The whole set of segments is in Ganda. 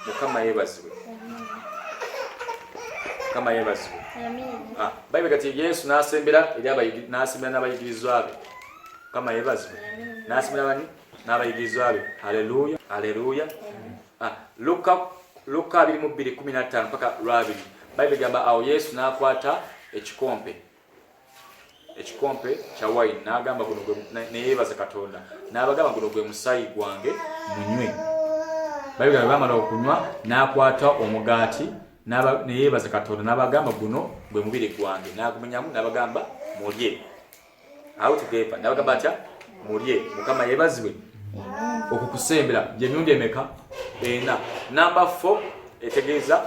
Mukama yebazibwe. Kama yebazibwe. Bible kati Yesu nasembera n'abayigirizwa be. Kama yebazibwe. Nasembera bani n'abayigirizwa be. Haleluya. Haleluya. Luka 22:15 mpaka 2. Bible gamba awo Yesu n'akwata ekikompe kya wine n'agamba guno ne yebaza Katonda n'abagamba guno gwe musaayi gwange munywe. Bible gamba bamala okunywa n'akwata omugaati ne yebaza Katonda n'abagamba guno gwe mubiri gwange n'agumenyamu n'abagamba mulye. Awo tugepa n'abagamba atya mulye. Mukama yebazibwe. Okukusembera gy'emirundi emeka? 4. Number 4 etegeeza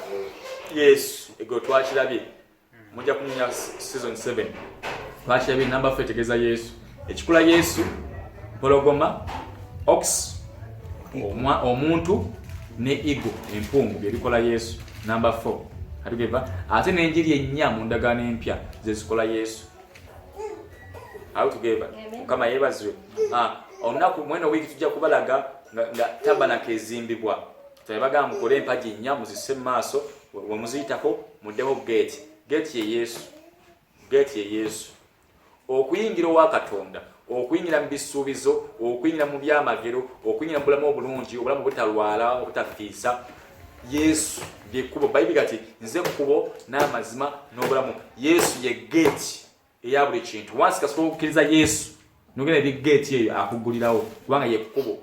Yesu ego twakirabye. Mujja kunya season 7. Twakirabye number 4 etegeeza Yesu. Ekikula Yesu pologoma ox omuntu ne ego empungu byebikola Yesu. Number 4 atugeva ate n'enjiri ennya mu ndagaano empya zezikola Yesu. Awo tugeva Mukama yebazibwe. Olunaku mweno wiki tujja kubalaga nga tabanaka ezimbibwa. Twabaga mukole empaji nnya muzisse maaso we muziyitako muddeho gate ye Yesu. Gate ye Yesu. Okuyingira wa Katonda, okuyingira mu bisuubizo, okuyingira mu byamagero, okuyingira mu bulamu obulungi, obulamu butalwala, obutafiisa. Yesu byekubo. Bible kati nze kubo n'amazima n'obulamu. Yesu ye gate eya buli kintu. Once kasobola okukkiriza Yesu nogenda eri gate eyo akugulirawo kubanga ye kubo.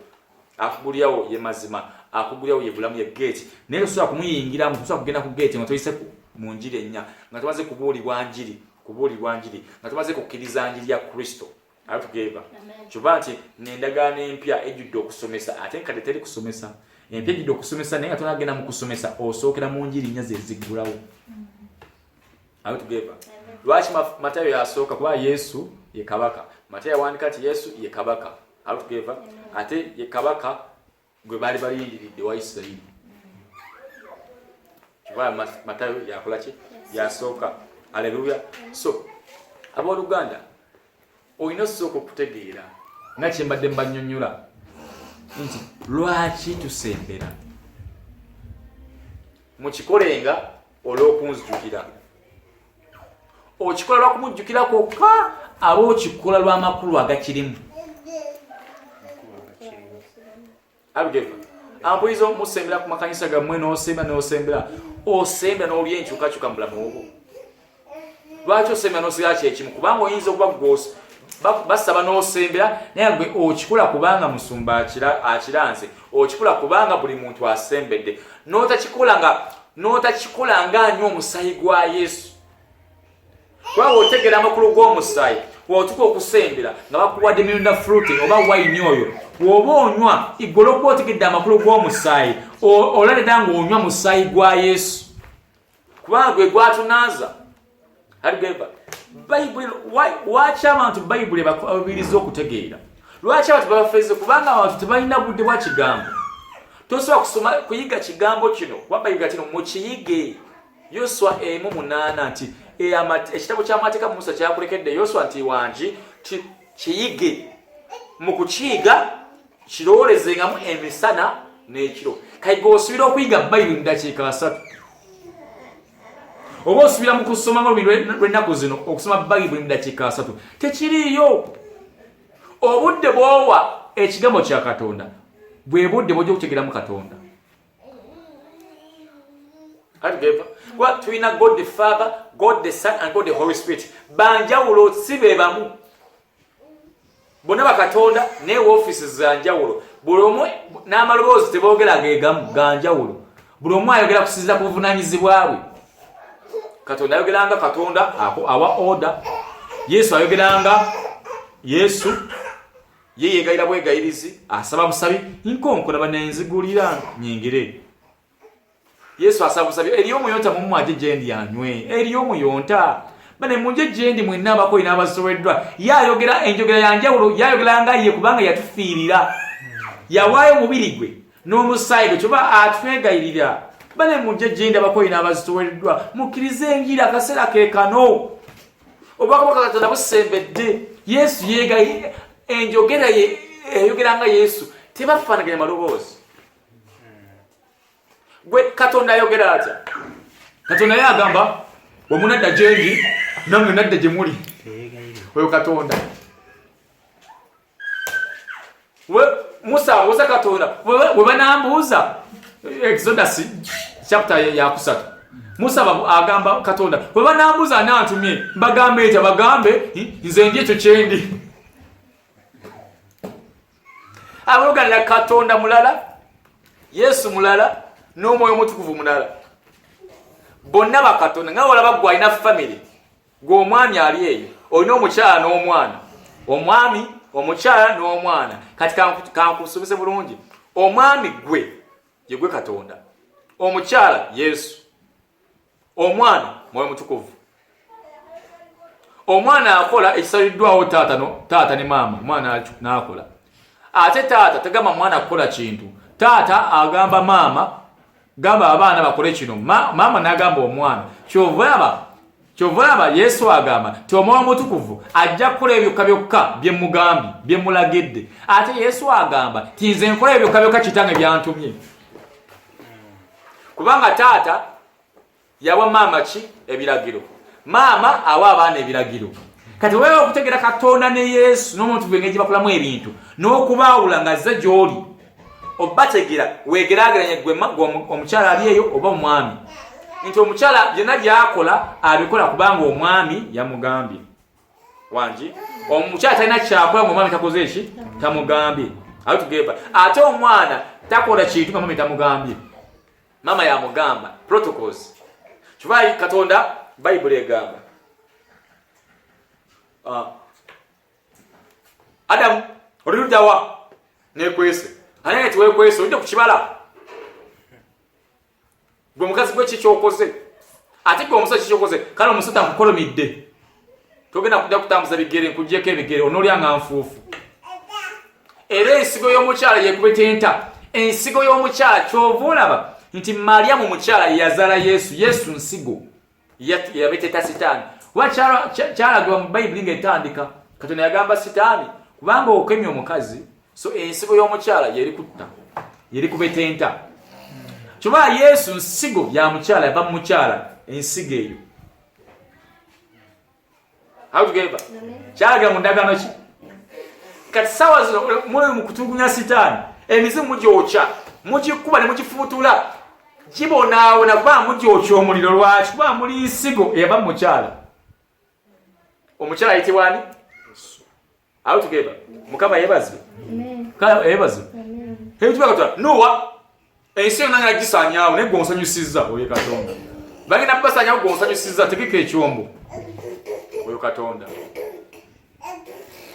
Akugulirawo ye mazima. Akugulirawo ye bulamu ye gate. Naye osobola kumuyingiramu, osobola kugenda ku gate nga toyise mu njiri ennya, nga tumaze kubuulibwa njiri, nga tumaze kukkiriza njiri ya Kristo. Ayo tugeva. Kyova nti n'endagaano empya ejjudde okusomesa ate nkadde teri kusomesa. Empya ejjudde okusomesa naye nga tonagenda mu kusomesa osookera mu njiri nnya zeziggulawo. Ayo tugeva. Lwaki Matayo yasooka? Kuba Yesu ye kabaka. Matayo yawandiika nti Yesu ye kabaka. Ayo tugeva. Ate ye kabaka gwe baali balindiridde wa Isirayiri. Kyova Matayo yakola ki? Yasooka. Haleluya. So abooluganda olina osooka okutegeera nga kyembadde mbannyonnyola nti lwaki tusembera. Mukikolenga olw'okunzijukira. Okikola lwa kumujjukira kwokka aba okikola lw'amakulu agakirimu. Abigeva ampuliza musembera ku makanisa gammwe n'osembera n'olya enkyukakyuka mu bulamu obwo. Lwaki osembera n'osira kyekimu? Kubanga oyinza okuba gwosi basaba n'osembera naye gwe okikola kubanga musumba akiranze, okikola kubanga buli muntu asembedde, n'otakikola nga anywa omusaayi gwa Yesu. Kubanga otegera amakulu g'omusaayi bw'otuka okusembera nga bakuwadde mirunda fruit oba wayini oyo, bw'oba onywa igolo okuba otegedde amakulu g'omusaayi olaleda ng'onywa musaayi gwa Yesu kubanga gwe gwatunaaza. Haligebba Bible lwaki abantu Bible babiriza okutegeera? Lwaki abantu babafeeze? Kubanga abantu tebalina budde bwa kigambo. Tosobola kuyiga kigambo kino kuba Bible kino mukiyige. Yoswa 1:8 nti ekitabo ky'amateeka Musa kyakulekedde Yoswa nti wangi kiyige. Mu kukiyiga kirowoolezengamu emisana n'ekiro. Kayige osubira okuyiga Bible mu dakiika 3. Oba osubira mu kusoma lw'ennaku zino okusoma Bible mu dakiika 3 tekiriiyo. Obudde bw'owa ekigambo kya Katonda bwe budde bw'ojja okutegeeramu Katonda. What tulina God the Father, God the Son and God the Holy Spirit. Banjawulo si be bamu. Bonna bakatonda ne office za njawulo. Buli omu n'amaloboozi teboogera geegamu ganjawulo. Buli omu ayogera kusinziira ku buvunaanyizibwa bwe. Katonda ayogeranga Katonda awa order. Yesu ayogeranga Yesu ye yegayira bwegayirizi asaba busabi nkonko nabanenzigulira nyingire. Yesu asaba busabi eriyo omuyonta mu mwaje gyendi anywe. Eriyo omuyonta bane munje gyendi mwenna abako ina abasoweddwa. Yayogera enjogera yanjawulo yayogeranga ye kubanga yatufiirira. Yawaayo mubiri gwe n'omusaayi gwe kyova atwegayirira. Bane munje gyendi abako ina abasoweddwa. Mukkirize enjiri akaseera keekano. Obwakabaka Katonda busembedde. Yesu yeegayirira. Enjogera ye eyogeranga Yesu tebafaanaganya maloboozi. gwe Katonda ayogera atya? Katonda yagamba omunadda gyendi namwe nadda gye muli. Oyo Katonda. Musa abuuza Katonda we banambuuza Exodus chapter ya 3. Musa agamba Katonda we banambuuza anantumye bagambe eti bagambe nze ndi ekyo kyendi. Aboogana Katonda mulala, Yesu mulala, n'Omwoyo Omutukuvu mulala. Bonna ba Katonda nga olaba gwe alina family. Gwe omwami ali eyo olina omukyala n'omwana. Omwami, omukyala n'omwana. Kati kankusubise bulungi. Omwami gwe ye gwe Katonda. Omukyala Yesu. Omwana Mwoyo Mutukuvu. Omwana akola ekisaliddwawo taata ne maama. Omwana n'akola. Ate taata tegamba mwana kukola kintu. Taata agamba maama, gamba abaana bakole kino. Maama n'agamba omwana. Kyova Yesu agamba ti Omwoyo Mutukuvu ajja kukola ebyokka byokka bye mugambye, bye mulagidde. Ate Yesu agamba ti nze nkola ebyokka byokka kitange byantumye. Kubanga taata yawa maama ki ebiragiro. Maama awa abaana ebiragiro. Kati wewe okutegera Katonda ne Yesu n'omuntu bwenge bakolamu ebintu n'okubaawula nga zze gy'oli obategera wegeraageranye gwe omukyala ali eyo oba omwami nti omukyala byonna byakola abikola kubanga omwami yamugambye. Wangi omukyala talina kyakola ng'omwami takoze eki tamugambye. Aho tugeba ate omwana takola kintu nga mwami tamugambye. Mama yamugamba protocols. Kibayi Katonda Bible egamba Adamu oluddawa nekwese anaye tiwekwese olidde ku kibala gwe mukazi gwe kikyokoze ate gwe omusajja kikyokoze kale omusota nkukolomidde togenda kujja kutambuza bigere nkuggyeko ebigere onoolyanga nfuufu. Era ensigo y'omukyala yekubetenta. Ensigo y'omukyala kyova olaba nti Mariamu mukyala yazaala Yesu. Yesu nsigo yabeteta Sitaani. Kyalagibwa mu Bayibuli ng'entandika Katonda yagamba Sitaani kubanga okemye omukazi so ensigo y'omukyala yeri kutta yeri kubetenta. Kyova Yesu nsigo ya mukyala yava mu mukyala ensigo eyo. How together? Kyalagira mu ndagaano ki? Kati sawa zino muli mu kutugunya Sitaani emizimu mugyokya mugikuba ne mugifuutula gibonaawona kubanga mugyokya omuliro. Lwaki? Kubanga muli nsigo eyava mu mukyala. Omukyala ayitibwa ani? How together? Mukama yebazibwe. Kale yebazibwe. Hebitwa Katonda Nowa ensigo nanga gisaanyaawo naye gwe onsanyusizza oyo Katonda. Bagenda kubasaanyaawo gwe onsanyusizza tegeka ekyombo oyo Katonda.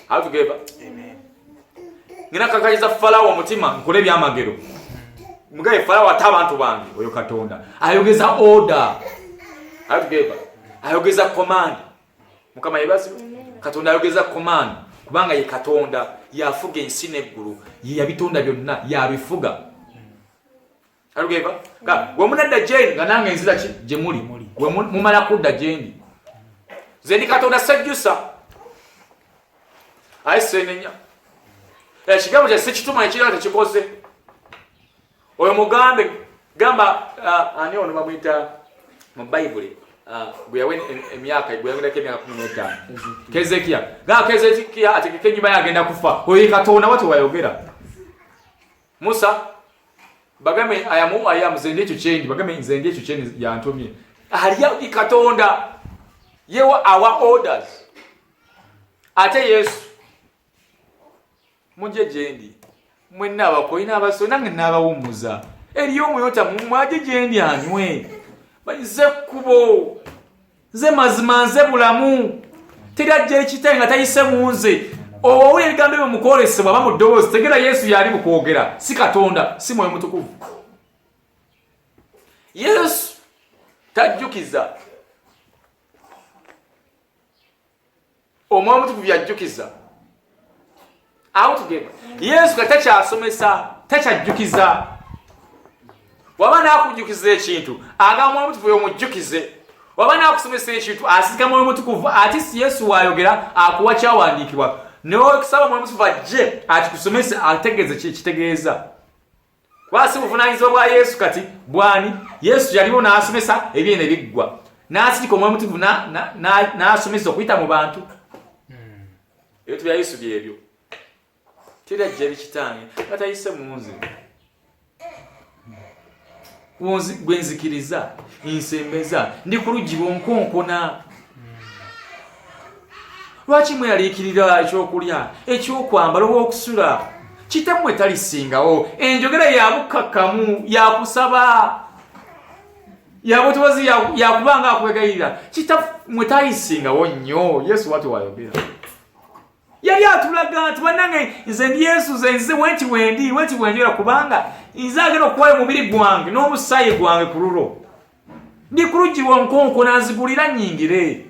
How together? Ngina kakaliza Falawo omutima nkole ebyamagero. Mugaye Falawo ate abantu bange oyo Katonda. Ayogeza order. How together? Ayogeza command. Mukama yebazibwe. Katonda ayogeza command kubanga ye Katonda yafuga ensi n'eggulu yabitonda byonna yabifuga. Alugeba gwe munadda gyendi nga nange nzira ki gye muli gwe mumala kudda gyendi nze ndi Katonda sejjusa ayisenenya ekigambo kya sekituma ekirala tekikoze oyo mugambe gamba ani ono bamuyita mu Bayibuli gwe yawe emyaka gwe yagendako emyaka 15 Kezekiya ategeka ennyumba ye agenda kufa oyo Katonda wate wayogera. Musa bagambe ayamu nze ndi ekyo kyendi bagambe nze ndi ekyo kyendi yantumye ali Katonda yewa our orders. Ate Yesu mujje gyendi mwenna abakoyi n'abaso nange n'abawummuza eriyo omuyota mwaje gyendi anywe nze kkubo nze mazima nze bulamu teri ajja ekitayi nga tayise mu nze. Owulira ebigambo ebyo mukwolesebwa aba mu ddoboozi tegera Yesu yali mu kwogera si Katonda si Mwoyo Mutukuvu. Yesu tajjukiza Omwoyo Mutukuvu yajjukiza. Aho tugenda Yesu takyasomesa takyajjukiza. Waba naakujjukiza ekintu agamba Mwoyo Mutukuvu y'omujjukize. Waba naakusomesa ekintu asika Mwoyo Mutukuvu ate si Yesu wayogera akuwa kyawandiikibwa. No kusaba Mwoyo Mutukuvu ajje atikusomese ategeeze kitegeeza. Wasi buvunaanyizibwa bwa Yesu kati bwani Yesu yaliwo n'asomesa ebyene biggwa n'asirika omwoyo mutukuvu n'asomesa okuyita mu bantu ebintu bya Yesu byebyo tirajja bikitange katayise munzi gwenzikiriza nsembeza ndi ku luggi bonkonkona lwaki mweyaliikirira ekyokulya ekyokwambala obwokusula kitammwe talisingawo enjogera yabukakkamu yakusaba yabutozi yakubanga akwegayirira kitammwe talisingawo nnyo Yesu wati wayogera yali atulaga nti bannange nze ndi Yesu nze wenti wendira kubanga nze agenda okuwayo omubiri gwange n'omusaayi gwange ku lulo ndi ku luggi lwonkonkona nzigulira nyingire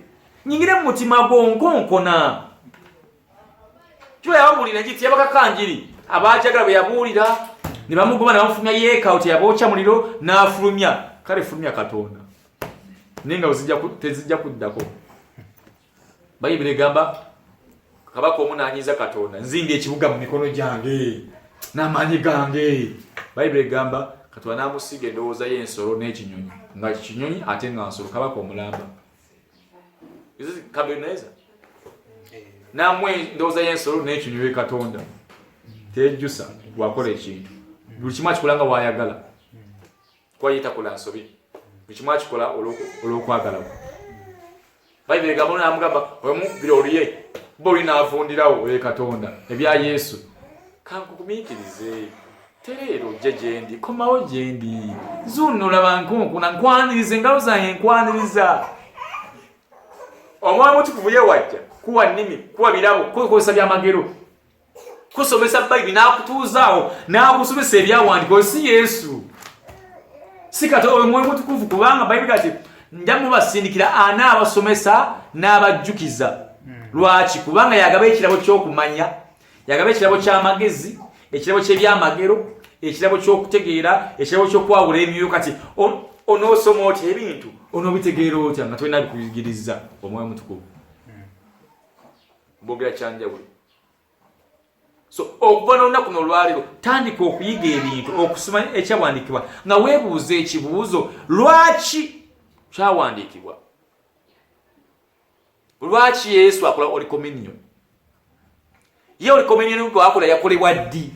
mu mutima gwonkonkona kyo yababulira nti yabakakanjiri abaajagala bwe yabuulira ne bamugoba ne bamufulumya yeekaawo teyabookya muliro n'afulumya kale fulumya Katonda naye nga tezijja kuddako Bayibuli egamba kabaka omu n'anyiiza Katonda nzimba ekibuga mu mikono gyange n'amaanyi gange Bayibuli egamba Katonda n'amusiiga endowooza y'ensolo n'ekinyonyi nga kinyonyi ate nga nsolo kabaka omulamba Kabineza namwe endowooza y'ensolo n'ekinyonyi Katonda tejjusa wakola ekintu buli kimu akikolanga waayagala kwayita kola nsobi buli kimu akikola olw'okwagala Bayibuli egamba n'amugamba omubiri oliye boli n'avundirawo oye Katonda ebya Yesu kankugumiikirize tereero ojja gyendi komawo gyendi zuuno laba nkonkona nkwanirize engalo zange nkwaniriza omwoyo mutukuvu ye wajja kuwa nnimi kuwa birabo kukozesa byamagero kusomesa Bayibuli n'akutuuzaawo n'akusomesa ebyawandiikibwa si Yesu si Katonda omwoyo mutukuvu kubanga Bayibuli kati nja mubasindikira anaabasomesa n'abajjukiza lwaki kubanga yagaba ekirabo ky'okumanya yagaba ekirabo ky'amagezi ekirabo ky'ebyamagero ekirabo ky'okutegeera ekirabo ky'okwawula emyoyo kati onoosoma otya ebintu onoobitegeera otya nga tolina bikuyigiriza omwoyo mutukuvu boogera kyanjawulo so okuva n'olunaku n'olwaliro tandika okuyiga ebintu okusoma ekyawandiikibwa nga weebuuza ekibuuzo lwaki kyawandiikibwa lwaki Yesu akola Holy Communion ye Holy Communion gwakola yakolebwa ddi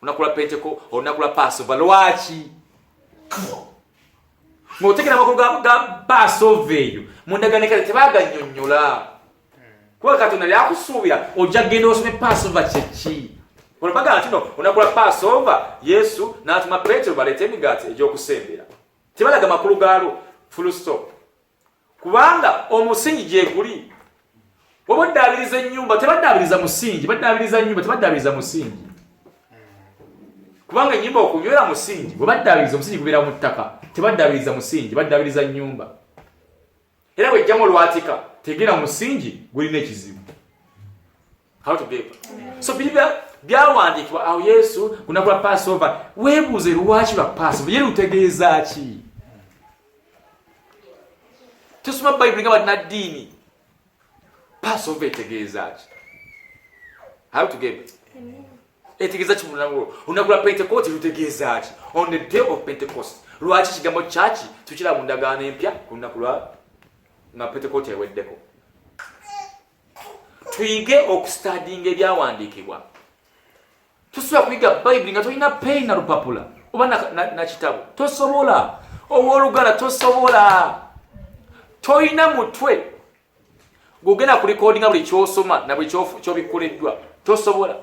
olunaku lwa Pentecost olunaku lwa Passover lwaki ng'otegera amakulu ga Passover eyo mu ndagaano ekale tebaaganyonnyola kuba Katonda lyakusuubira ojja kgenda osome Passover kyeki olabagala nti no olunaku lwa Passover Yesu n'atuma Petero baleete emigaati egy'okusembera tebalaga makulu gaalwo full stop kubanga omusingi gyeguli oba oddaabiriza ennyumba tebaddaabiriza musingi baddaabiriza nnyumba tebaddaabiriza musingi kubanga ennyumba okunywera musingi bwe baddaabiriza omusingi gubeera mu ttaka tebaddaabiriza musingi baddaabiriza nnyumba era bwejjamu olwatika tegera musingi gulina ekizibu so byawandiikibwa awo Yesu lunaku lwa Passover weebuuze lwaki lwa Passover ye lutegeeza ki tosoma Bayibuli nga bannaddiini Passover etegeeza ki etegeeza ki lunaku lwa Pentecost lutegeeza ki on the day of Pentecost lwaki ekigambo kyaki tukiraba mu ndagaano empya ku lunaku lwa Pentecost eweddeko tuyige okustadinga ebyawandiikibwa tosobola kuyiga Bayibuli nga tolina peni na lupapula oba na kitabo tosobola owoolugala tosobola tolina mutwe gugenda kulikodinga buli kyosoma na buli kyobikoleddwa tosobola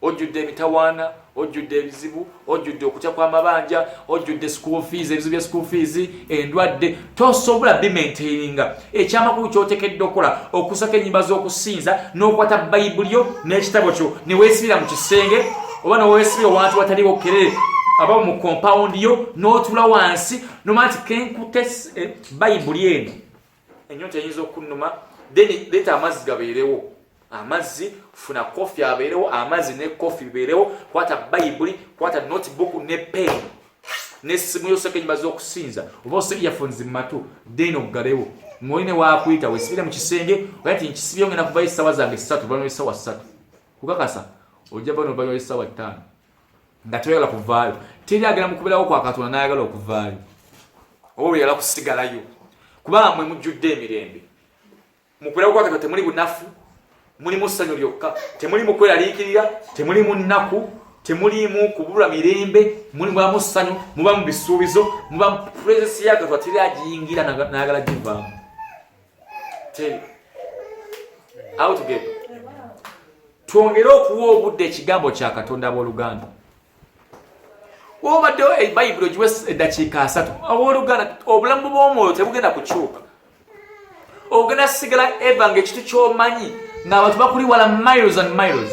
ojjudde emitawaana ojjudde ebizibu ojjudde okutya kw'amabanja ojjudde school fees ebizibu bya school fees endwadde tosobola bimaintaininga ekyamakulu kyotekedde okukola okusaka ennyimba z'okusinza n'okwata Bayibuli yo n'ekitabo kyo ne weesibira mu kisenge oba ne weesibira wantu wataliwo kerere aba mu compound yo n'otula wansi nomala nti kenkute Bayibuli eno ennyonta eyinza okunnuma then leeta amazzi gabeerewo amazzi funa kofi abeerewo amazzi ne kofi bibeerewo kwata Bayibuli kwata notebook ne pen n'essimu yosaka ennyimba z'okusinza oba oseka earphones mu matu then oggalewo ng'oli ne waakuyita weesibire mu kisenge oya nti nkisibye ngenda kuvayo essaawa zange 3 bano essaawa 3 kukakasa ojja bano ovayo essaawa 5 nga toyagala kuvaayo teri agenda mukubirawo kwa Katonda n'ayagala okuvaayo oba oyagala kusigalayo kubanga mwe mujjudde emirembe mukubirawo kwa Katonda temuli bunafu mulimu ssanyu lyokka temuli mu kweraliikirira temuli mu nnaku temulimu kubulwa mirembe mulimu ssanyu muba mu bisuubizo muba mu purezesi ya Katonda teri agiyingira n'ayagala givaamu teri out together twongere okuwa obudde ekigambo kya Katonda abooluganda obaddewo ebayibuli ogiwe eddakiika 3 abooluganda obulamu bw'omwoyo tebugenda kukyuka ogenda sigala eva ng'ekitu ky'omanyi ng'abantu bakuli wala miles and miles.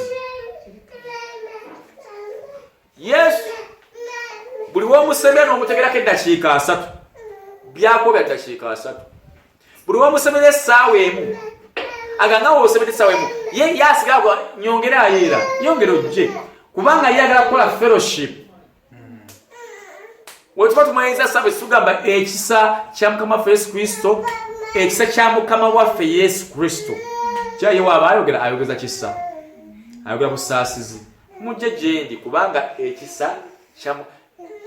Yesu buli w'omusembera n'omutegerako eddakiika 3 byako bya ddakiika 3 buli w'omusembera essaawa emu aganga w'osembera essaawa emu ye yasigala nyongere ayeera yongere ojje kubanga yagala kukola fellowship. Wetuba tumanyiza service tugamba ekisa kya Mukama waffe Yesu Kristo ekisa kya Mukama waffe Yesu Kristo kyaye waba ayogeza kisa ayogera kusaasizi mujje gyendi kubanga ekisa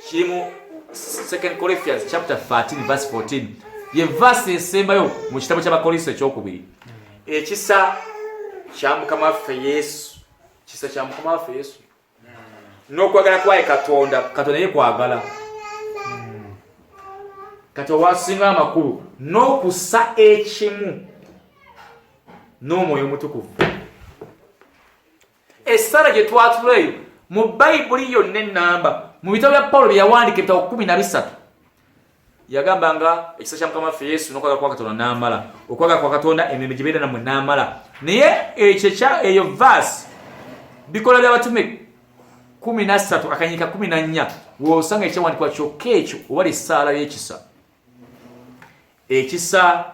kirimu 2 Corinthians chapter 13 verse 14 ye verse esembayo mu kitabo ky'Abakolinso ekyokubiri ekisa kya Mukama waffe Yesu kisa kya Mukama waffe Yesu n'okwagala kwaye Katonda ye kwagala kati wasinga amakulu n'okusa ekimu n'omwoyo omutukuvu. Essala gye twatuleyo mu Bayibuli yonna ennamba mu bitabo bya Pawulo bye yawandiika ebitabo 13 yagambanga ekisa kya Mukama waffe Yesu n'okwagala kwa Katonda n'amala okwagala kwa Katonda emirimu gye beera nammwe n'amala naye eyo verse bikola by'abatume 13 akanyiika 14 w'osanga ekyawandiikibwa kyokka ekyo oba essaala y'ekisa ekisa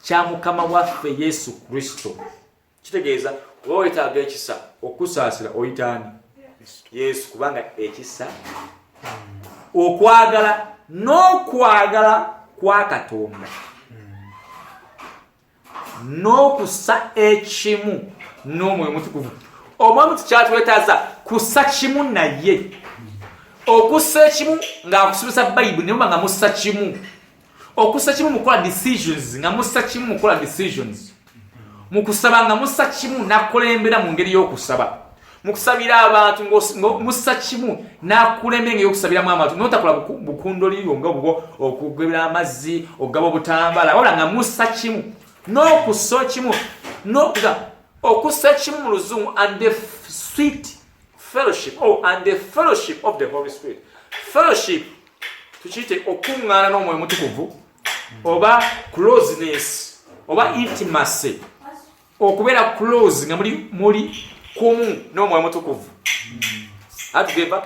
kya Mukama waffe Yesu Kristo kitegeeza oba wetaaga ekisa okusaasira oyitaani Yesu kubanga ekisa okwagala n'okwagala kwa Katonda n'okusa ekimu n'omwoyo omutukuvu omwamu tukyatwetaaza kusa kimu naye okusa ekimu ng'akusomesa Bayibuli naye nga musa kimu okusa kimu mukola decisions nga musa kimu mukola decisions mukusaba nga musa kimu nakulembera mu ngeri y'okusaba mukusabira abantu musa kimu nakulembera ngeri y'okusabiramu abantu n'otakola bukundoliro nga obwo okugabira amazzi ogaba obutambala wabula nga musa kimu n'okusa kimu okusa kimu mu luzungu and the sweet fellowship and the fellowship of the Holy Spirit. Fellowship tukiyite okuŋŋaana n'omwoyo mutukuvu oba closeness oba intimacy okubeera close nga muli kumu n'omwoyo mutukuvu atugeva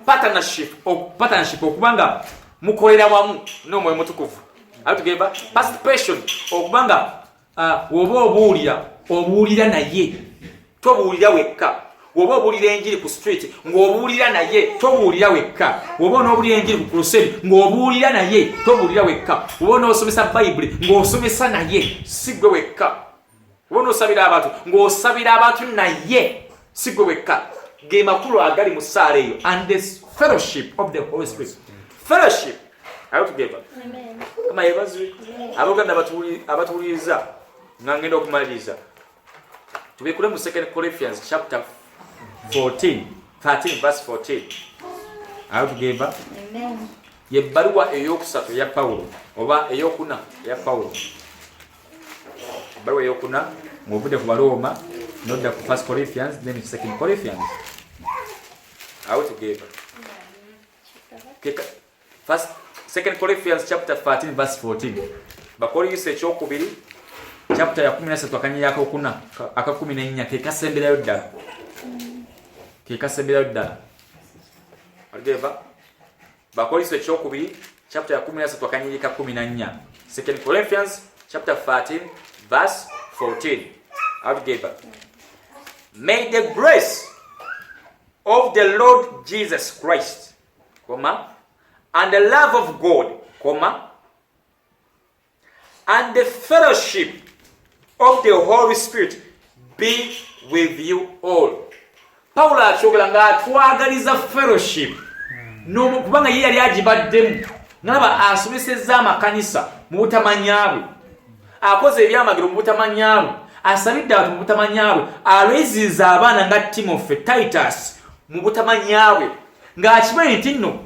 partnership okubanga mukolera wamu n'omwoyo mutukuvu atugeva participation okubanga woba obuulira naye tobuulira wekka woba obuulira enjiri ku street ng'obuulira naye tobuulira wekka woba onoobulira enjiri ku crusade ng'obuulira naye tobuulira wekka woba onoosomesa Bayibuli ng'osomesa naye si gwe wekka woba onoosabira abantu ng'osabira abantu naye si gwe wekka ge makulu agali mu ssaala eyo and the fellowship of the Holy Spirit. Fellowship ayo tugeva kama yebazi abaganda abatuwuliriza nga ngenda okumaliriza tubekule mu 2 Corinthians chapter 13 verse 14 ayo tugeva yebbaluwa eyokusatu ya Pawulo oba eyokuna ya Pawulo ebbaluwa eyokuna muvudde ku Baroma nodda ku 1 Corinthians then 2 Corinthians ayo tugeva 2 Corinthians chapter 13 verse 14 Bakolinso ekyokubiri chapter ya 13 akanyako okuna aka 14 kekasemberayo ddala algeva Bakolinso ekyokubiri chapter ya 13 akanyika 14 2 Corinthians chapter 13 verse 14 algeva May the grace of the Lord Jesus Christ, and the love of God, and the fellowship of the Holy Spirit be with you all. Paulo akyogera ng'atwagaliza fellowship kubanga ye yali agibaddemu nalaba asomesezza amakanisa mu butamanyabwe akoze ebyamagero mu butamanyabwe asabidde abantu mu butamanyabwe alweziza abaana nga Timothy Titus mu butamanyabwe ng'akimanyi nti nno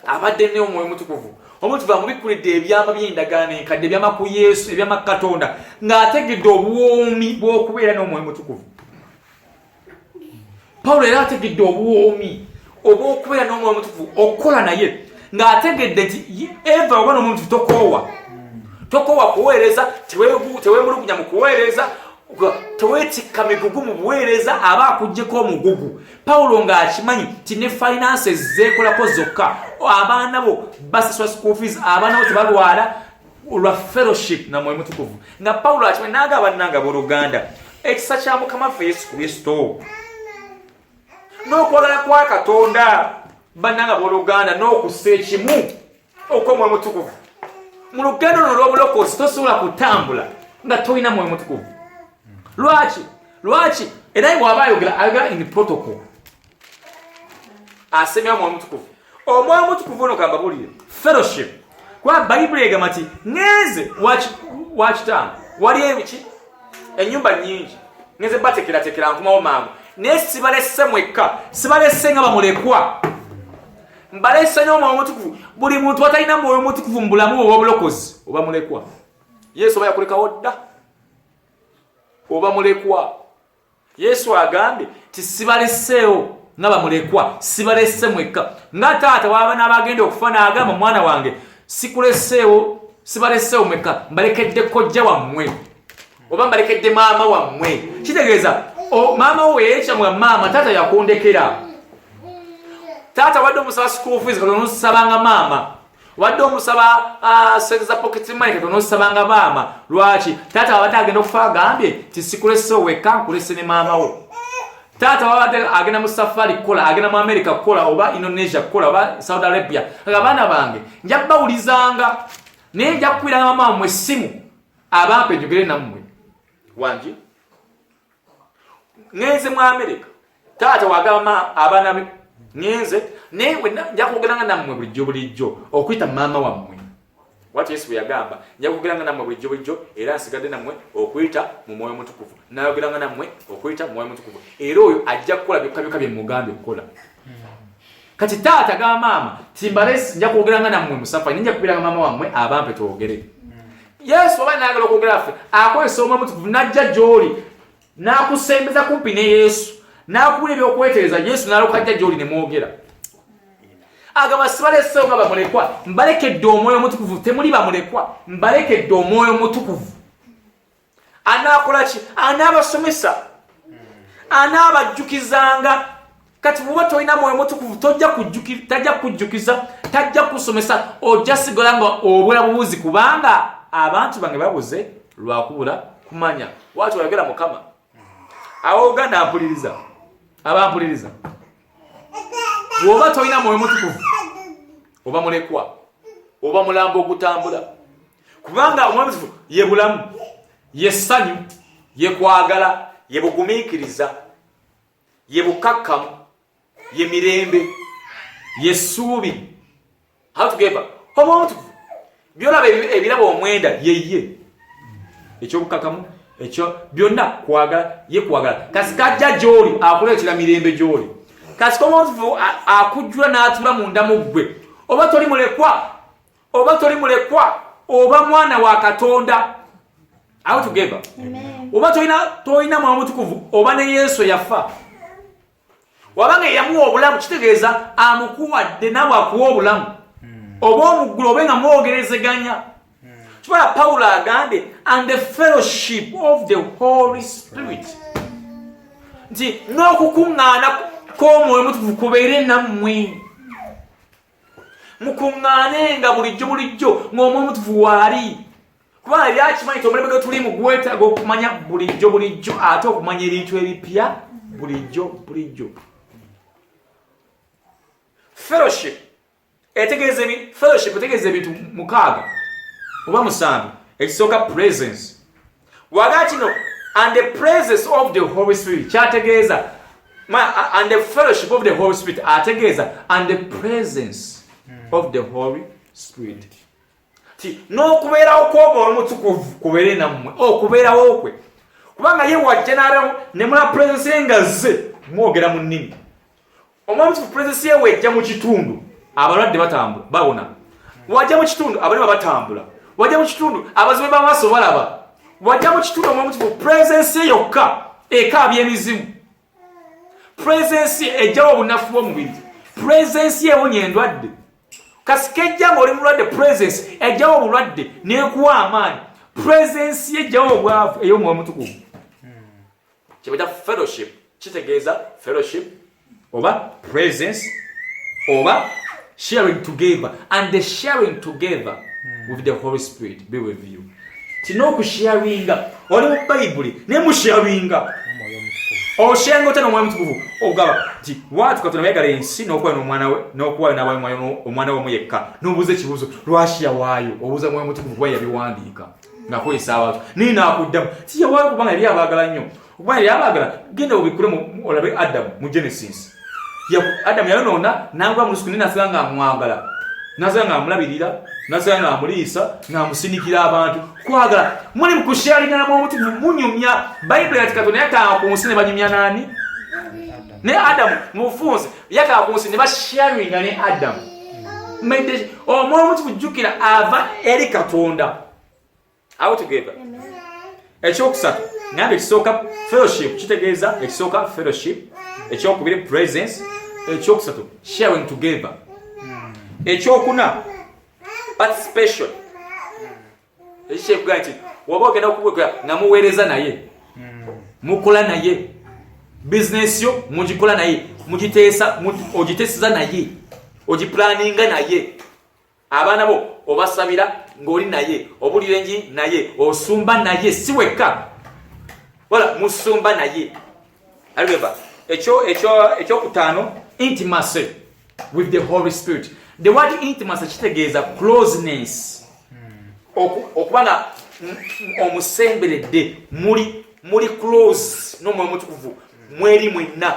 abadde ne Omwoyo Mutukuvu omutuva mubikulidde ebyama by'endagaano enkadde ebyama ku Yesu ebyama Katonda ng'ategedde obuwoomi bw'okubeera n'Omwoyo Mutukuvu. Paulo era ategedde obuwoomi obw'okubeera n'Omwoyo Mutukuvu okukola naye ng'ategedde nti eva oba n'Omwoyo Mutukuvu tokoowa kuweereza teweemulugunya mu kuweereza teweetikka migugu mu buweereza aba akuggyeko omugugu. Paulo ng'akimanyi ti ne finances zeekolako zokka abaana bo basasula school fees abaana bo tebalwala olwa fellowship na Mwoyo Mutukuvu nga Paulo akimanyi n'agamba bannanga booluganda ekisa kya Mukama waffe Yesu Kristo n'okwagala kwa Katonda bannanga booluganda n'okussa ekimu okw'Omwoyo Mutukuvu mu lugendo luno lw'obulokozi tosobola kutambula nga tolina Mwoyo Mutukuvu. Lwaki era bw'aba ayogera in protocol asemya Mwoyo Mutukuvu. Omwoyo Mutukuvu ono kamba bulire fellowship kwa Bayibuli egamba nti ngeze wakitamu wali ebiki ennyumba nnyingi ngeze batekeratekera nkumawo mangu naye sibalese mwekka sibalese nga bamulekwa mbalese n'Omwoyo Mutukuvu. Buli muntu atalina Mwoyo Mutukuvu mu bulamu oba obulokozi oba mulekwa. Yesu oba yakulekawo dda oba mulekwa. Yesu agambye ti sibaleseewo nga bamulekwa sibalese mwekka nga taata waba n'abagenda okufa n'agamba mwana wange sikuleseewo sibaleseewo mwekka mbalekedde kojja wammwe oba mbalekedde maama wammwe. Kitegeeza maama wo yeekyamuwa maama taata yakundekera. Taata wadde omusaba school fees katono nosabanga maama wadde omusaba sente za pocket money katono nosabanga maama. Lwaki? Taata wabadde agenda okufa agambye ti sikuleseewo wekka nkulese ne maama wo. Taata wabadde agenda mu safari kukola agenda mu America kukola oba Indonesia kukola oba Saudi Arabia abaana bange nja bawulizanga naye nja kukwiranga maama wammwe essimu abampe njogere nammwe wangi ngenze mu America. Taata wagamba abaana be ngenze naye nja kwogeranga nammwe bulijjo okuyita maama wammwe. Wati Yesu yagamba nja kwogeranga nammwe bulijjo era nsigadde nammwe okuyita mu Mwoyo Mutukuvu nayogeranga nammwe okuyita mu Mwoyo Mutukuvu era oyo ajja kukola byokka bye mugambye okukola. Kati taata gamba maama timbalesi nja kwogeranga nammwe musafari nja kubiranga maama wammwe abampe twogere. Yesu oba n'ayagala okwogera ffe akozesa Omwoyo Mutukuvu n'ajja gy'oli n'akusembeza kumpi ne Yesu n'akubula ebyokwetereza Yesu n'aloka ajja gy'oli ne mwogera. Agamba sibaleseewo nga bamulekwa mbalekedde Omwoyo Mutukuvu temuli bamulekwa mbalekedde Omwoyo Mutukuvu. Anaakola ki? Anaabasomesa anaabajjukizanga. Kati bw'oba tolina Mwoyo Mutukuvu tajja kujjukiza tajja kusomesa ojja sigala nga obula bubuzi kubanga abantu bange babuze lwakubula kumanya. Watu oyogera Mukama awogana ampuliriza abampuliriza. Bw'oba tolina Mwoyo Mutukuvu oba mulekwa oba mulamba ogutambula kubanga Omwoyo Mutukuvu ye bulamu ye ssanyu ye kwagala ye bugumiikiriza ye bukakkamu ye mirembe ye ssuubi. How together Omwoyo Mutukuvu byolaba ebirabo omwenda yeye ekyobukakamu ekyo byonna kwagala ye kwagala. Kasi kajja gy'oli akuleetera mirembe gy'oli. Kasi Omwoyo Mutukuvu akujjula n'atula munda mu ggwe oba toli mulekwa oba mwana wa Katonda. How together oba tolina Mwoyo Mutukuvu oba ne Yesu yafa wabanga yamuwa obulamu kitegeeza amukuwadde nawe akuwa obulamu oba omuggulu obe nga mwogerezeganya. Kibala Paulo agambye and the fellowship of the Holy Spirit nti n'okukuŋŋaana kw'Omwoyo Mutukuvu kubeere nammwe mukuŋŋaanenga bulijjo ng'Omwoyo Mutukuvu waali kubanga ebyakimanyi omulembe gwe tulimu gwetaaga okumanya bulijjo ate okumanya ebintu ebipya bulijjo. Fellowship etegeeza ebintu mukaaga oba musanvu. Ekisooka presence waga kino and the presence of the Holy Spirit kyategeeza And the fellowship of the Holy Spirit ategeeza and the presence of the Holy Spirit. N'okubeerawo kw'Omwoyo Omutukuvu kubeere nammwe okubeerawo kwe kubanga ye wajja n'abeeramu ne mula presence nga zze mwogera mu nnimi. Omwoyo Omutukuvu presence ye wejja mu kitundu abalwadde batambula bawona, wajja mu kitundu abalema batambula, wajja mu kitundu abazibe b'amaaso balaba, wajja mu kitundu Omwoyo Omutukuvu presence ye yokka ekaabya emizimu, presence ye ejjawo obunafu bw'omubiri, presence ye ewonya endwadde. Kasikejja ng'oli mulwadde presence ejjawo obulwadde n'ekuwa amaanyi, presence ye ejjawo obwavu ey'Omwoyo Omutukuvu. Kyebata fellowship kitegeeza fellowship oba presence oba sharing together, and the sharing together with the Holy Spirit be with you. Tino okusharinga oli mu Bayibuli ne musharinga oshenga otana Omwoyo Omutukuvu ogaba nti watu Katonda yagala ensi n'okuwa n'omwana we n'okuwa n'omwana we omuyekka n'obuuza ekibuuzo lwaki yawaayo obuuza Omwoyo Omutukuvu bwe yabiwandiika ng'akozesa abantu nini n'akuddamu ti yawaayo kubanga yali abaagala nnyo kubanga yali abaagala genda obikule olabe Adamu mu Genesis. Adamu yayonoona n'agwa mu lusuku nini asigala ng'amwagala n'asigala ng'amulabirira n'asigala ng'amuliisa ng'amusinikira abantu kwagala muli mu kusharinga na Mwoyo Omutukuvu munyumya. Bayibuli ati Katonda yatanga ku nsi ne banyumya nani? Ne Adamu mu bufunze yatanga ku nsi ne basharinga ne Adamu. Omwoyo Omutukuvu jjukira ava eri Katonda. All together. Ekyokusatu ngambe ekisooka fellowship kitegeeza ekisooka fellowship, ekyokubiri presence, ekyokusatu sharing together, ekyokuna participation. Ekikuga nti waba ogenda okubwekera nga muweereza naye, mukola naye, business yo mugikola naye, mugiteesa ogiteesiza naye, ogiplaninga naye, abaana bo obasabira ng'oli naye, obulira enji naye, osumba naye, si wekka wala musumba naye. Remember, ekyokutaano intimacy with the Holy Spirit. The word intimacy kitegeeza closeness, okubanga omusemberedde muli close n'Omwoyo Omutukuvu mweri mwenna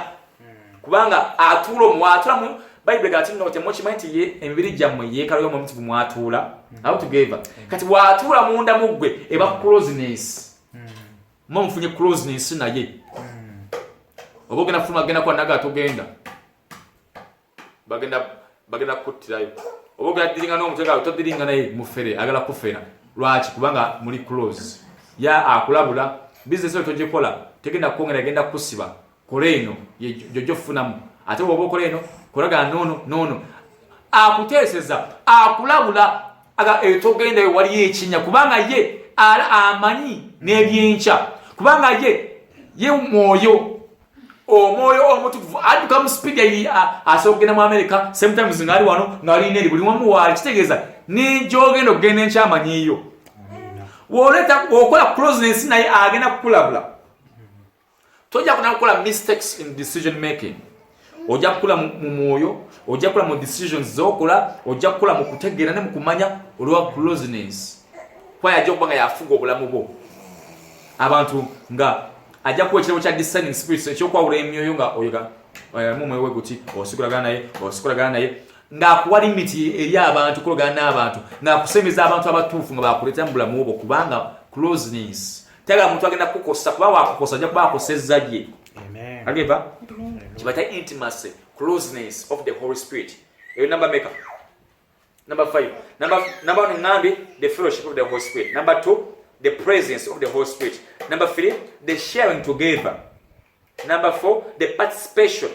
kubanga atuula mu Bayibuli kati nno temukimanyi nti ye emibiri gyammwe yeekalo y'Omwoyo Omutukuvu mwatuula all together. Kati watuula munda mu ggwe eba closeness, mufunye closeness naye. Oba ogenda kufuna agenda kwa naga atogenda bagenda kuttirayo, oba ogenda diringa n'omutega todiringa naye mufere agala kufera. Lwaki? Kubanga muli close. Ya akulabula business yo togikola tegenda kwongera agenda kusiba kola eno jojo funamu ate woba okola eno kolaga nono akuteeseza akulabula aga etogenda wali ekinya kubanga ye amanyi n'ebyenkya kubanga ye Omwoyo Omutukuvu adduka mu speed yali asogenda mu America sometimes ngali wano ngali neri buli wamu wali kitegeeza n'egyogenda okugenda enkyamanyiiyo. Woleta okola closeness naye agenda kukulabula. Tojja kunakola mistakes in decision making. Ojja kukula mu mwoyo, ojja kukula mu decisions zokola, ojja kukula mu kutegeera ne mu kumanya olwa closeness. Kwa yajja okubanga yafuga obulamu bwo. Abantu nga ajja kuwa ekirabo kya discerning spirits ekyokwawula emyoyo nga oyoga mumwewe guti osikulagana naye ng'akuwa limiti eri abantu kulogana n'abantu ng'akusembeza abantu abatuufu nga bakuleeta mu bulamu bwo kubanga closeness tayagala muntu agenda kukosa kuba wakukosa ajja kuba akosezza lye. Ageva kibata intimacy, closeness of the Holy Spirit. Number maker. Number 5. Number 1 ngambi the fellowship of the Holy Spirit. Number 2 the presence of the Holy Spirit. Number 3 the sharing together. Number 4 the participation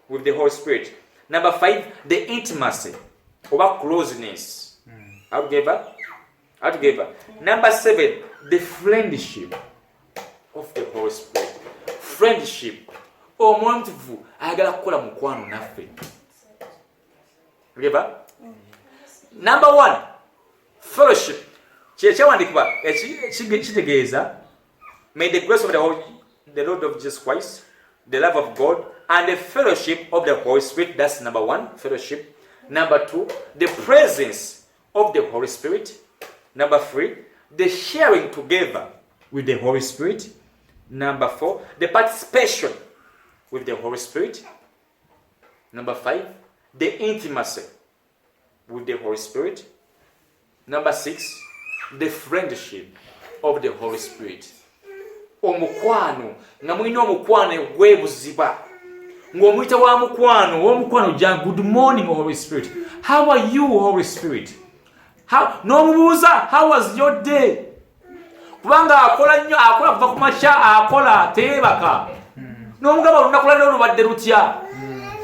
with the Holy Spirit. Number 5 the intimacy or closeness. Together. Number 7 the friendship of the Holy Spirit. Friendship. Omwoyo Omutukuvu ayagala kukola mukwano naffe. Together. Number 1 fellowship. Kyekyawandiikibwa kitegeeza may the grace of the Lord of Jesus Christ, the love of God, and the fellowship of the Holy Spirit. That's number 1, fellowship. Number 2, the presence of the Holy Spirit. Number 3, the sharing together with the Holy Spirit. Number 4, the participation with the Holy Spirit. Number 5, the intimacy with the Holy Spirit. Number 6, the friendship of the Holy Spirit. Omukwano, nga mulina omukwano gwebuziba. Ng'omuyita wa mukwano ja good morning Holy Spirit. How are you Holy Spirit? N'omubuuza how was your day? Kubanga akola nnyo, akola kuva ku makya, akola teebaka. N'omugamba olunaku lwaliro olubadde lutya?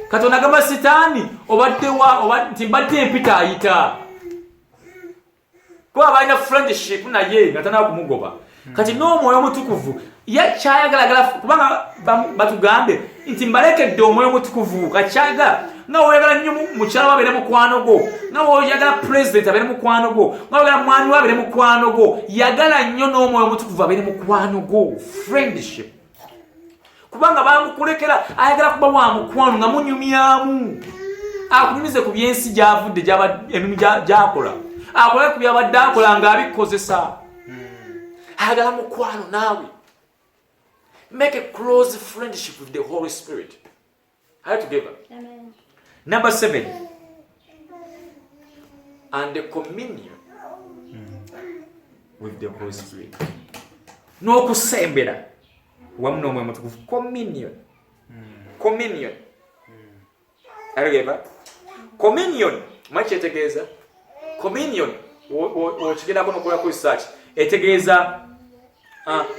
Katonda agamba Sitaani obadde wa nti mbadde mpita ayita. Kuba balina friendship naye nga tanaba kumugoba. Kati n'omwoyo omutukuvu kyayagala kubanga batugambe nti mbalekedde omwoyo omutukuvu kakyagala nga woyagala nnyo mukyala wabeere mukwano gwo, nga woyagala president abeere mukwano gwo, nga woyagala mwami wabeere mukwano gwo, yagala nnyo n'omwoyo omutukuvu abeere mukwano gwo. Friendship. Kubanga bamukulekera ayagala kuba wa mukwano nga munyumyamu, akunyumize ku byensi gy'avudde emirimu gy'akola, akolera ku byabadde akola ng'abikozesa. Ayagala mukwano naawe. Make a close friendship with the Holy Spirit. Are you together? Amen. Number 7, and the communion with the Holy Spirit. N'okusembera wamu n'omwoyo omutukuvu. Communion. Communion. Are you together? Communion. Maki etegeeza? Communion. Okigendako n'okola ku research. Etegeeza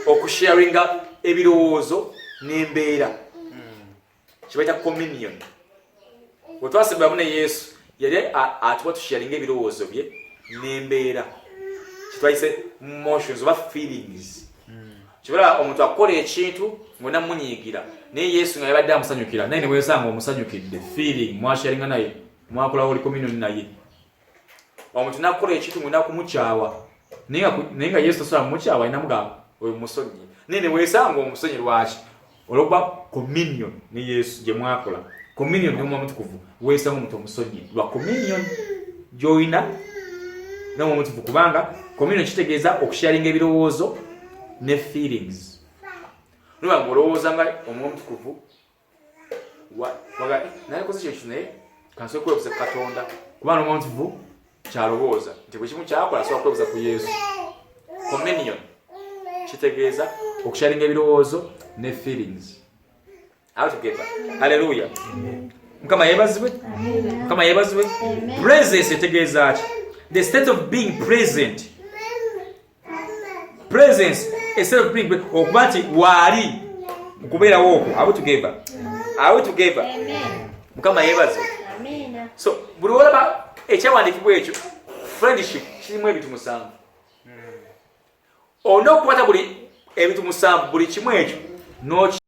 okusharinga ebirowoozo n'embeera. Kibayita communion. Bwe twasembera ne Yesu yali atuwa tusharinga ebirowoozo bye n'embeera. Kitwayise emotions oba feelings. Kibala omuntu akola ekintu ng'onna munyiigira naye Yesu nga yabadde amusanyukira naye ne weesanga omusanyukidde feeling mwasharinga naye mwakola Holy Communion naye. Omuntu n'akola ekintu ng'onna kumukyawa naye nga Yesu tasobola kumukyawa alina mugamba oyo musonyi naye ne weesanga omusonyi lwaki olwokuba communion ne Yesu gye mwakola. Communion ne omwoyo omutukuvu weesanga omuntu omusonyi lwa communion gy'olina n'omwoyo omutukuvu kubanga communion kitegeeza okusharinga ebirowoozo ne feelings. Nuba ngolowooza nga omwoyo omutukuvu nalikoze ekyo kintu naye kansobola kwebuuza Katonda kubanga omwoyo omutukuvu kyalowooza nti bwe kimu kyakola asobola kwebuuza ku Yesu. Communion kitegeeza okusharinga ebirowoozo ne feelings. How together? Hallelujah. Mukama yebazibwe. Mukama yebazibwe. Presence etegeeza ki? The state of being present. Presence instead of being okuba nti waali okubeerawo okwo. Are we together? Are we together? Amen. Mukama yebazibwe. Amen. So buli olaba ekyawandiikibwa ekyo friendship kirimu ebintu 7. Olina okukwata buli ebintu 7 buli kimu ekyo